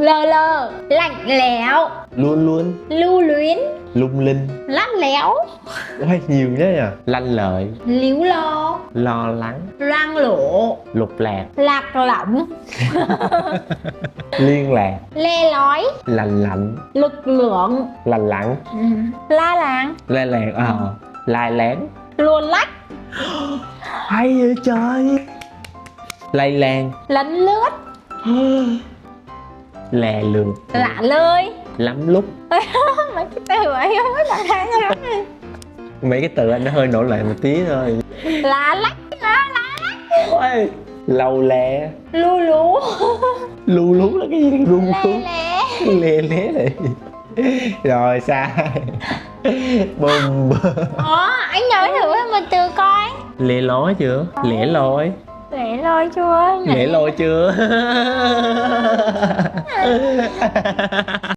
Lơ lơ, lạnh lẽo, Luôn luôn. lưu luyến, Lung linh. lát léo, Quá nhiều thế à. Lanh lợi. líu lo, Lo lắng. loang lổ, Lục lạc. lạc lõng, Liên lạc. le lói, Lành lạnh. lực lượng, Lành lặn. la làng, Lai làng. Lai láng. luồn lách, Hay vậy trời. Lây lan. lấn lướt, Lè lượt. lạ lơi. Lắm lúc. Mấy cái từ ấy không có là hay lắm. Mấy cái từ anh nó hơi nổi loạn một tí thôi. Lá lách, lá lá, Ôi, lâu lè. lu lú, Lu lú là cái gì? Lu lé lú. lé. Lè lé này. Rồi sai. Bùm. Anh nói thử mình từ coi. Lè lói chưa? Lẻ loi. Lẻ loi chưa? Lẻ loi chưa?